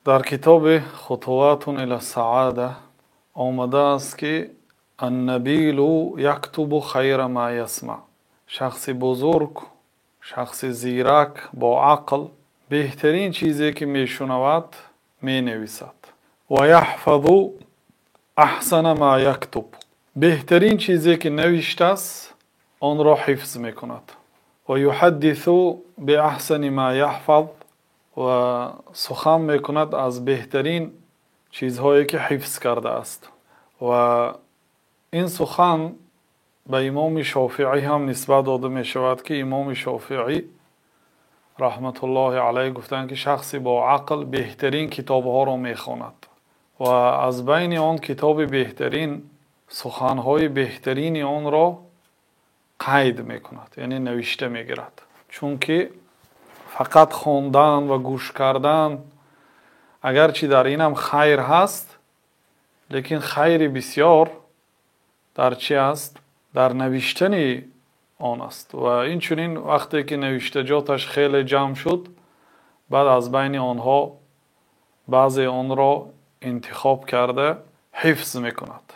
در کتاب خطوات الی السعاده آمده است که النبیل یکتب خیر ما یسمع. شخص بزرگ، شخص زیرک با عقل بهترین چیزی که میشنود می نویسد. و یحفظ احسن ما یکتب. بهترین چیزی که نوشته است آن را حفظ میکند. و یحدث باحسن ما یحفظ. و سخن میکند از بهترین چیزهایی که حفظ کرده است. و این سخن به امام شافعی هم نسبت داده می شود که امام شافعی رحمت الله علیه گفتند که شخصی با عقل بهترین کتابها را می خواند و از بین آن کتاب بهترین سخنهای بهترین آن را قید می کند، یعنی نوشته می گیرد. چون که فقط خواندن و گوش کردن اگرچه در این هم خیر هست، لیکن خیر بسیار در چی است؟ در نوشتن آن است. و این چنین وقتی که نوشتجاتش خیلی جمع شد، بعد از بین آنها بعضی آن را انتخاب کرده حفظ میکند.